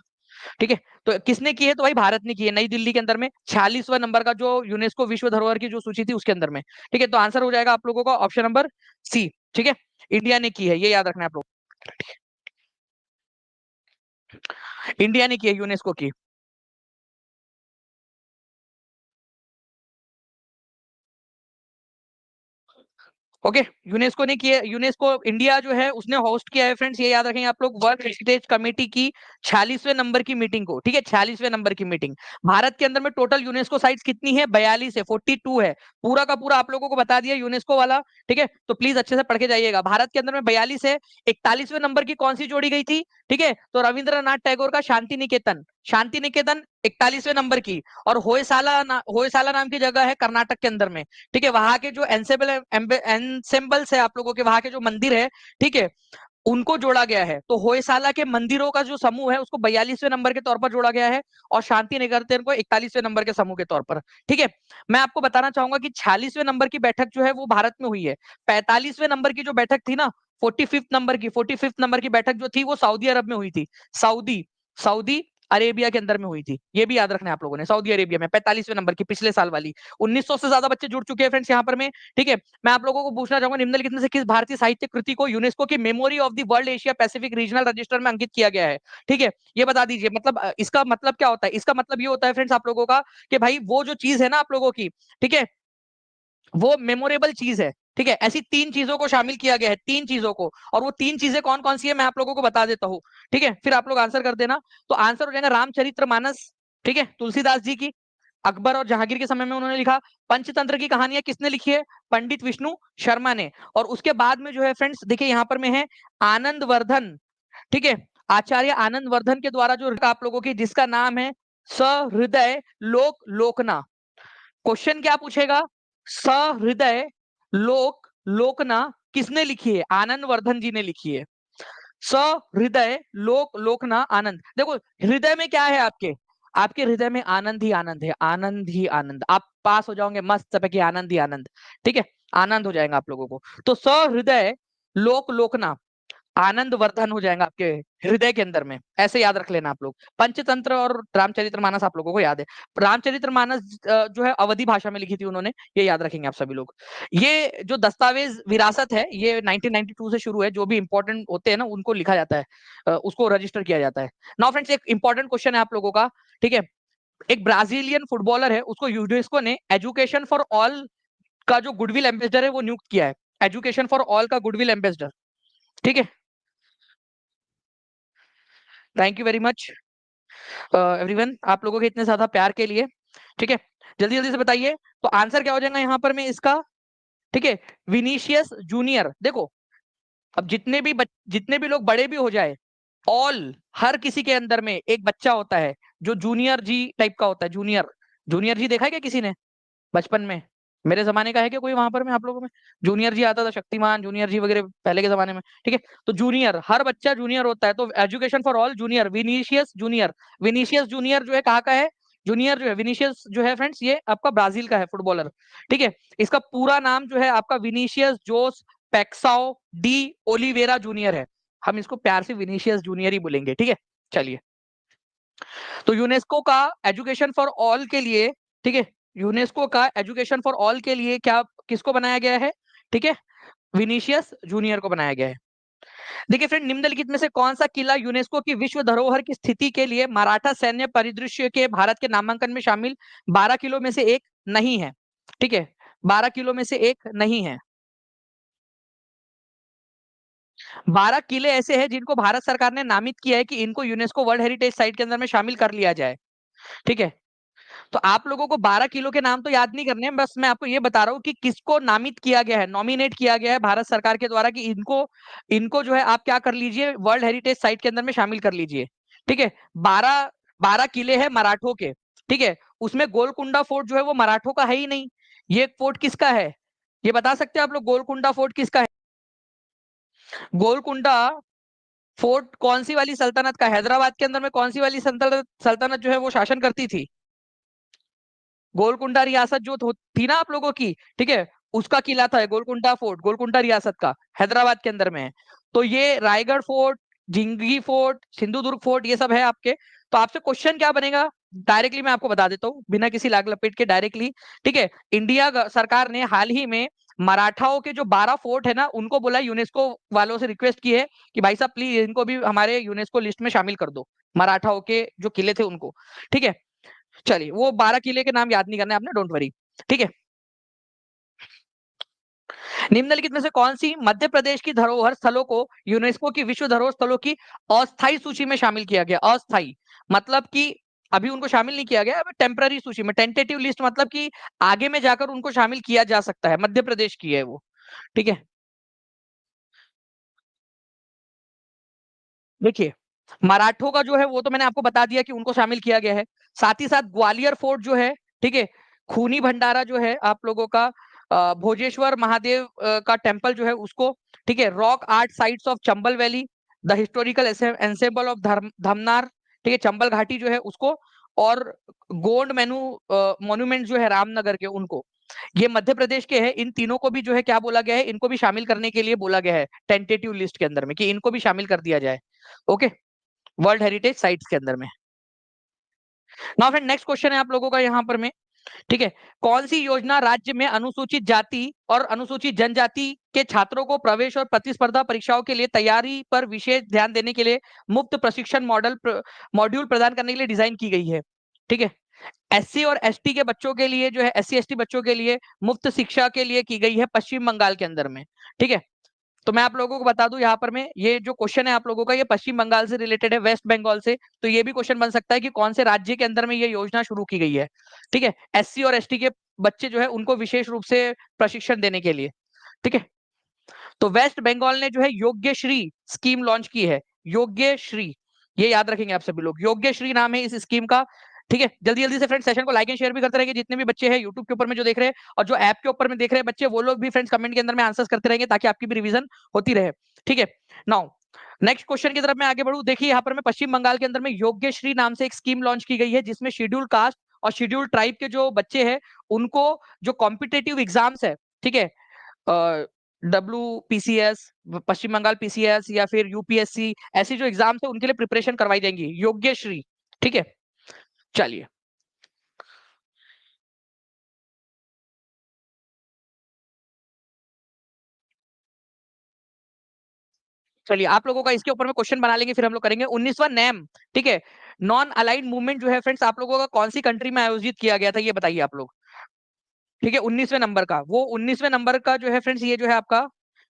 ठीक है, तो किसने की है, तो भाई भारत ने की है, नई दिल्ली के अंदर में 46वां नंबर का जो यूनेस्को विश्व धरोहर की जो सूची थी उसके अंदर में। ठीक है, तो आंसर हो जाएगा आप लोगों का ऑप्शन नंबर सी। ठीक है, इंडिया ने की है, ये याद रखना है आप लोग, इंडिया ने की है यूनेस्को की। ओके, यूनेस्को ने किया, यूनेस्को इंडिया जो है उसने होस्ट किया है फ्रेंड्स, ये याद रखेंगे आप लोग, वर्ल्ड हेरिटेज कमेटी की 46वें नंबर की मीटिंग को। ठीक है, 46वें नंबर की मीटिंग। भारत के अंदर में टोटल यूनेस्को साइट्स कितनी है, 42 है, 42 है। पूरा का पूरा आप लोगों को बता दिया यूनेस्को वाला। ठीक है, तो प्लीज अच्छे से पढ़ के जाइएगा। भारत के अंदर में 42 है। 41वें नंबर की कौन सी जोड़ी गई थी, ठीक है, तो रविंद्रनाथ टैगोर का शांति निकेतन, शांति निकेतन 41वें नंबर की। और होयसाला नाम की जगह है कर्नाटक के अंदर में। ठीक है, वहां के जो एनसेम्बल्स है आप लोगों के, वहां के जो मंदिर है, ठीक है, उनको जोड़ा गया है। तो होयसाला के मंदिरों का जो समूह है उसको 42वें नंबर के तौर पर जोड़ा गया है, और शांति निकेतन को 41वें नंबर के समूह के तौर पर। ठीक है, मैं आपको बताना चाहूंगा कि 46वें नंबर की बैठक जो है वो भारत में हुई है। 45वें नंबर की जो बैठक थी ना, 45th नंबर की बैठक जो थी वो सऊदी अरब में हुई थी। सऊदी सऊदी अरेबिया के अंदर में हुई थी, ये भी याद रखना है आप लोगों ने, सऊदी अरेबिया में 45वें नंबर की, पिछले साल वाली। 1900 से ज्यादा बच्चे जुड़ चुके हैं फ्रेंड्स यहाँ पर में। ठीक है, मैं आप लोगों को पूछना चाहूंगा, निम्नलिखित में से किस भारतीय साहित्य कृति को यूनेस्को की memory of the world Asia Pacific regional register में अंकित किया गया है। ठीक है, ये बता दीजिए, मतलब इसका मतलब क्या होता है। इसका मतलब ये होता है फ्रेंड्स आप लोगों का, कि भाई वो जो चीज है ना आप लोगों की, ठीक है, वो मेमोरेबल चीज है। ठीक है, ऐसी तीन चीजों को शामिल किया गया है, तीन चीजों को। और वो तीन चीजें कौन कौन सी है मैं आप लोगों को बता देता हूँ। ठीक है, फिर आप लोग आंसर कर देना। तो आंसर हो जाएगा रामचरितमानस, ठीक है, तुलसीदास जी की। अकबर और जहांगीर के समय में उन्होंने लिखा। पंचतंत्र की कहानियां किसने लिखी है, पंडित विष्णु शर्मा ने। और उसके बाद में जो है फ्रेंड्स देखिए यहाँ पर में है आनंद वर्धन। ठीक है, आचार्य आनंद वर्धन के द्वारा जो आप लोगों की, जिसका नाम है सहृदय लोक लोकना। क्वेश्चन क्या पूछेगा, सहृदय लोक लोकना किसने लिखी है, आनंद वर्धन जी ने लिखी है। सहृदय लोक लोकना आनंद। देखो हृदय में क्या है आपके, आपके हृदय में आनंद ही आनंद है, आनंद ही आनंद। आप पास हो जाओगे मस्त पे कि आनंद ही आनंद। ठीक है, आनंद हो जाएगा आप लोगों को। तो सहृदय लोक लोकना आनंद वर्धन हो जाएगा आपके हृदय के अंदर में, ऐसे याद रख लेना आप लोग। पंचतंत्र और रामचरितमानस आप लोगों को याद है। रामचरितमानस जो है अवधी भाषा में लिखी थी उन्होंने, ये याद रखेंगे आप सभी लोग। ये जो दस्तावेज विरासत है ये 1992 से शुरू है, जो भी इंपॉर्टेंट होते हैं ना उनको लिखा जाता है, उसको रजिस्टर किया जाता है। नाउ फ्रेंड्स एक इंपॉर्टेंट क्वेश्चन है आप लोगों का, ठीक है। एक ब्राजीलियन फुटबॉलर है, उसको यूनेस्को ने एजुकेशन फॉर ऑल का जो गुडविल एम्बेसडर है वो नियुक्त किया है। एजुकेशन फॉर ऑल का गुडविल एम्बेसडर, ठीक है। Thank you very much everyone, आप लोगों के इतने ज्यादा प्यार के लिए, ठीक है। जल्दी जल्दी से बताइए, तो आंसर क्या हो जाएगा यहाँ पर में इसका, ठीक है। Vinicius junior. देखो अब जितने भी लोग बड़े भी हो जाए, ऑल हर किसी के अंदर में एक बच्चा होता है जो जूनियर जी टाइप का होता है। जूनियर, जूनियर जी देखा है क्या किसी ने बचपन में? मेरे जमाने का है क्या कोई वहां पर में आप लोगों में? जूनियर जी आता था, शक्तिमान जूनियर जी वगैरह पहले के जमाने में, ठीक है। तो जूनियर, हर बच्चा जूनियर होता है, तो education for all junior, Vinicius junior. Vinicius junior जो है कहाँ का है? जूनियर जो है विनीशियस जो है फ्रेंड्स, ये आपका ब्राजील का है फुटबॉलर, ठीक है। इसका पूरा नाम जो है आपका विनीशियस जोस पैक्साओ डी ओलिवेरा जूनियर है। हम इसको प्यार से विनीशियस जूनियर ही बोलेंगे, ठीक है। चलिए, तो यूनेस्को का एजुकेशन फॉर ऑल के लिए, ठीक है, यूनेस्को का एजुकेशन फॉर ऑल के लिए क्या किसको बनाया गया है, ठीक है, विनीशियस जूनियर को बनाया गया है। देखिए फ्रेंड, निम्नलिखित में से कौन सा किला यूनेस्को की विश्व धरोहर की स्थिति के लिए मराठा सैन्य परिदृश्य के भारत के नामांकन में शामिल 12 किलो में से एक नहीं है, ठीक है। 12 किलो में से एक नहीं है। 12 किले ऐसे हैं जिनको भारत सरकार ने नामित किया है कि इनको यूनेस्को वर्ल्ड हेरिटेज साइट के अंदर में शामिल कर लिया जाए, ठीक है। तो आप लोगों को 12 किलो के नाम तो याद नहीं करने हैं, बस मैं आपको ये बता रहा हूँ कि किसको नामित किया गया है, नॉमिनेट किया गया है भारत सरकार के द्वारा कि इनको इनको जो है आप क्या कर लीजिए, वर्ल्ड हेरिटेज साइट के अंदर में शामिल कर लीजिए, ठीक है। 12 12 किले हैं मराठों के, ठीक है। उसमें गोलकुंडा फोर्ट जो है वो मराठों का है ही नहीं। ये फोर्ट किसका है, ये बता सकते हैं आप लोग? गोलकुंडा फोर्ट किसका है? गोलकुंडा फोर्ट कौन सी वाली सल्तनत का? हैदराबाद के अंदर में कौन सी वाली सल्तनत सल्तनत जो है वो शासन करती थी? गोलकुंडा रियासत जो थी ना आप लोगों की, ठीक है, उसका किला था गोलकुंडा फोर्ट, गोलकुंडा रियासत का, हैदराबाद के अंदर में है। तो ये Raigad fort, Gingee fort, Sindhudurg fort, ये सब है आपके। तो आपसे क्वेश्चन क्या बनेगा, डायरेक्टली मैं आपको बता देता हूँ बिना किसी लाग लपेट के, डायरेक्टली, ठीक है। इंडिया सरकार ने हाल ही में मराठाओं के जो 12 फोर्ट है ना उनको बोला, यूनेस्को वालों से रिक्वेस्ट की है कि भाई साहब प्लीज इनको भी हमारे यूनेस्को लिस्ट में शामिल कर दो, मराठाओं के जो किले थे उनको, ठीक है। चलिए, वो 12 किले के नाम याद नहीं करने आपने, डोंट वरी, ठीक है। निम्नलिखित में से कौन सी मध्य प्रदेश की धरोहर स्थलों को यूनेस्को की विश्व धरोहर स्थलों की अस्थायी सूची में शामिल किया गया? अस्थायी मतलब कि अभी उनको शामिल नहीं किया गया, अभी टेम्पररी सूची में, टेंटेटिव लिस्ट मतलब कि आगे में जाकर उनको शामिल किया जा सकता है। मध्य प्रदेश की है वो, ठीक है। देखिए, मराठों का जो है वो तो मैंने आपको बता दिया कि उनको शामिल किया गया है। साथ ही साथ ग्वालियर फोर्ट जो है, ठीक है, खूनी भंडारा जो है आप लोगों का, भोजेश्वर महादेव का टेम्पल जो है उसको, ठीक है, rock art sites of Chambal valley, the historical ensemble of Dhamnar, ठीक है, चंबल घाटी जो है उसको, और गोंड मेनू मॉन्यूमेंट जो है रामनगर के, उनको, ये मध्य प्रदेश के हैं। इन तीनों को भी जो है क्या बोला गया है, इनको भी शामिल करने के लिए बोला गया है टेंटेटिव लिस्ट के अंदर में, कि इनको भी शामिल कर दिया जाए, ओके, वर्ल्ड हेरिटेज साइट्स के अंदर में। नाउ फ्रेंड, नेक्स्ट क्वेश्चन है आप लोगों का यहाँ पर में, ठीक है। कौन सी योजना राज्य में अनुसूचित जाति और अनुसूचित जनजाति के छात्रों को प्रवेश और प्रतिस्पर्धा परीक्षाओं के लिए तैयारी पर विशेष ध्यान देने के लिए मुफ्त प्रशिक्षण मॉड्यूल प्रदान करने के लिए डिजाइन की गई है, ठीक है। एससी और एसटी के बच्चों के लिए जो है, एससी एसटी बच्चों के लिए मुफ्त शिक्षा के लिए की गई है पश्चिम बंगाल के अंदर में, ठीक है। तो मैं आप लोगों को बता दूं यहाँ पर में, ये जो क्वेश्चन है आप लोगों का, ये पश्चिम बंगाल से रिलेटेड है, वेस्ट बंगाल से। तो ये भी क्वेश्चन बन सकता है कि कौन से राज्य के अंदर में ये योजना शुरू की गई है, ठीक है, एससी और एसटी के बच्चे जो है उनको विशेष रूप से प्रशिक्षण देने के लिए, ठीक है। तो वेस्ट बंगाल ने जो है योग्य श्री स्कीम लॉन्च की है, योग्य श्री, ये याद रखेंगे आप सभी लोग, योग्य श्री नाम है इस स्कीम का, ठीक है। जल्दी जल्दी से फ्रेंड्स सेशन को लाइक एंड शेयर भी करते रहेंगे, जितने भी बच्चे हैं यूट्यूब के ऊपर में जो देख रहे हैं, और जो ऐप के ऊपर में देख रहे हैं बच्चे, वो लोग भी फ्रेंड्स कमेंट के अंदर में आंसर्स करते रहेंगे, ताकि आपकी भी रिवीजन होती रहे, ठीक है। नाउ नेक्स्ट क्वेश्चन की तरफ मैं आगे बढ़ूं। देखिए यहाँ पर मैं पश्चिम बंगाल के अंदर में योग्य श्री नाम से एक स्कीम लॉन्च की गई है, जिसमें शेड्यूल कास्ट और शेड्यूल ट्राइब के जो बच्चे हैं उनको जो कॉम्पिटेटिव एग्जाम्स है, ठीक है, WPCS, पश्चिम बंगाल PCS या फिर UPSC, ऐसी जो एग्जाम्स है उनके लिए प्रिपरेशन करवाई जाएंगी, योग्यश्री। ठीक है, चलिए। चलिए आप लोगों का इसके ऊपर में क्वेश्चन बना लेंगे, फिर हम लोग करेंगे 19वां नैम। ठीक है, नॉन अलाइंड मूवमेंट जो है फ्रेंड्स आप लोगों का कौन सी कंट्री में आयोजित किया गया था, ये बताइए आप लोग। ठीक है, 19वें नंबर का, वो 19वें नंबर का जो है फ्रेंड्स, ये जो है आपका,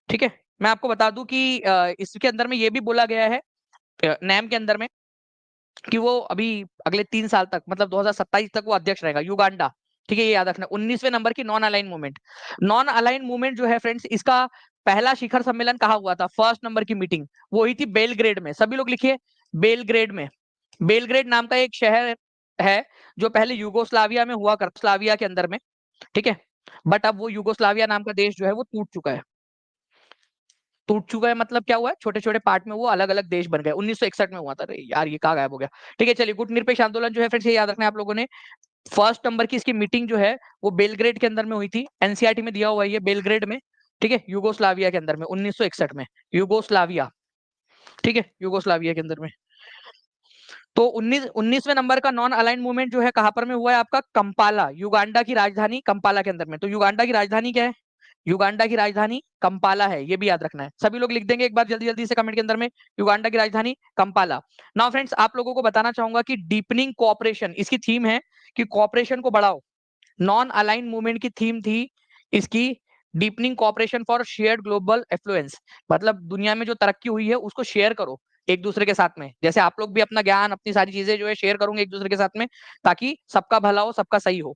ठीक है, मैं आपको बता दूं कि इसके अंदर में ये भी बोला गया है नैम के अंदर में कि वो अभी अगले 3 साल तक, मतलब 2027 तक वो अध्यक्ष रहेगा, युगांडा। ठीक है, ये याद रखना, 19वें नंबर की non align movement. Non align movement जो है फ्रेंड्स, इसका पहला शिखर सम्मेलन कहा हुआ था, फर्स्ट नंबर की मीटिंग वो हुई थी बेलग्रेड में। सभी लोग लिखिए, बेलग्रेड में। बेलग्रेड नाम का एक शहर है जो पहले युगोस्लाविया में हुआ करता, स्लाविया के अंदर में। ठीक है, बट अब वो युगोस्लाविया नाम का देश जो है वो टूट चुका है। टूट चुका है मतलब क्या हुआ है, छोटे छोटे पार्ट में वो अलग अलग देश बन गए। 1961 में हुआ था। अरे यार ये कहाँ गायब हो गया। ठीक है, चलिए, गुटनिरपेक्ष आंदोलन जो है फिर से याद रखना है आप लोगों ने। फर्स्ट नंबर की इसकी मीटिंग जो है वो बेलग्रेड के अंदर में हुई थी, एनसीईआरटी में दिया हुआ है ये, बेलग्रेड में। ठीक है, युगोस्लाविया के अंदर में 1961 में, युगोस्लाविया। ठीक है, युगोस्लाविया के अंदर में। तो 19वें नंबर का नॉन अलाइंड मूवमेंट जो है कहां पर में हुआ है आपका, कंपाला, युगांडा की राजधानी कंपाला के अंदर में। तो युगांडा की राजधानी क्या है, युगांडा की राजधानी कंपाला है, ये भी याद रखना है। सभी लोग लिख देंगे एक बार जल्दी जल्दी से कमेंट के अंदर में, युगांडा की राजधानी कंपाला। नाउ फ्रेंड्स आप लोगों को बताना चाहूंगा कि डीपनिंग कोऑपरेशन इसकी थीम है, कि कोऑपरेशन को बढ़ाओ। नॉन अलाइंड मूवमेंट की थीम थी इसकी, deepening cooperation for shared global affluence, मतलब दुनिया में जो तरक्की हुई है उसको शेयर करो एक दूसरे के साथ में। जैसे आप लोग भी अपना ज्ञान, अपनी सारी चीजें जो है शेयर करोगे एक दूसरे के साथ में, ताकि सबका भला हो, सबका सही हो।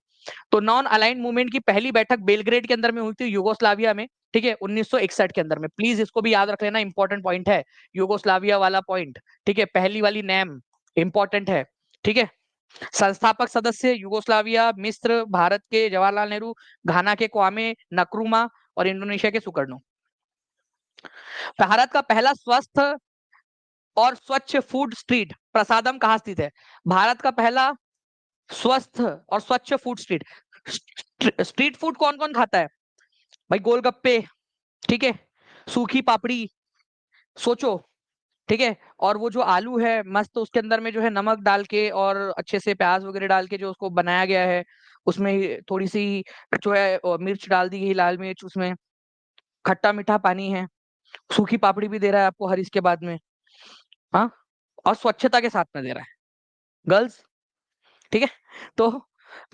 तो नॉन अलाइंड मूवमेंट की पहली बैठक बेलग्रेड के अंदर में हुई थी, युगोस्लाविया में। ठीक है, 1961 के अंदर में। प्लीज इसको भी याद रख लेना, इंपॉर्टेंट पॉइंट है, युगोस्लाविया वाला पॉइंट। ठीक है, पहली वाली नैम इंपॉर्टेंट है। ठीक है, संस्थापक सदस्य यूगोस्लाविया, मिस्र, भारत के जवाहरलाल नेहरू, घाना के क्वामे नक्रुमा और इंडोनेशिया के सुकर्णो। भारत का पहला स्वस्थ और स्वच्छ फूड स्ट्रीट प्रसादम कहाँ स्थित है, भारत का पहला स्वस्थ और स्वच्छ फूड स्ट्रीट। स्ट्रीट फूड कौन कौन खाता है भाई, गोलगप्पे, ठीक है, सूखी पापड़ी, सोचो। ठीक है, और वो जो आलू है मस्त, उसके अंदर में जो है नमक डाल के और अच्छे से प्याज वगैरह डाल के जो उसको बनाया गया है, उसमें थोड़ी सी जो है मिर्च डाल दी गई, लाल मिर्च, उसमें खट्टा मीठा पानी है, सूखी पापड़ी भी दे रहा है आपको हर इसके बाद में। हाँ, और स्वच्छता के साथ में दे रहा है गर्ल्स। ठीक है, तो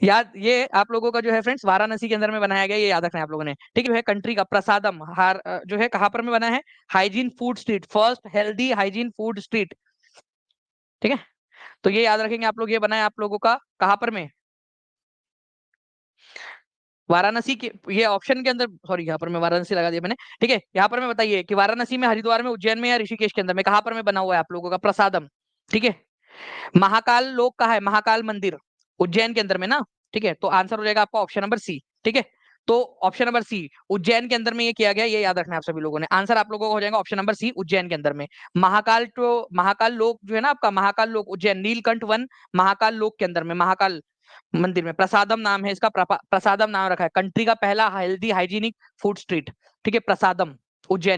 याद, ये आप लोगों का जो है फ्रेंड्स वाराणसी के अंदर में बनाया गया, ये याद रखना है आप लोगों ने। ठीक है, कंट्री का प्रसादम हार जो है कहां पर में बना है, hygiene food street, first healthy hygiene food street. ठीक है, तो ये याद रखेंगे आप लोग, ये बना है आप लोगों का कहां पर में, वाराणसी के, ये ऑप्शन के अंदर, सॉरी यहाँ पर मैं वाराणसी लगा दिया मैंने। ठीक है, यहाँ पर मैं बताइए कि वाराणसी में, हरिद्वार में, उज्जैन में या ऋषिकेश के अंदर में, कहां पर में बना हुआ है आप लोगों का प्रसादम। ठीक है, महाकाल लोक कहा है, महाकाल मंदिर उज्जैन के अंदर में ना। ठीक है, तो आंसर हो जाएगा आपका ऑप्शन नंबर सी। ठीक है, तो ऑप्शन नंबर सी उज्जैन के अंदर में ये किया गया, ये याद रखना है आप सभी लोगों ने। आंसर आप लोगों का हो जाएगा ऑप्शन नंबर सी, उज्जैन के अंदर में। महाकाल, तो महाकाल लोक जो है ना आपका, महाकाल लोक उज्जैन, नीलकंठ वन महाकाल लोक के अंदर में, महाकाल मंदिर में प्रसादम नाम है इसका, प्रसादम नाम रखा है, कंट्री का पहला हेल्दी हाइजीनिक फूड स्ट्रीट। ठीक है, प्रसादम, उज्जैन।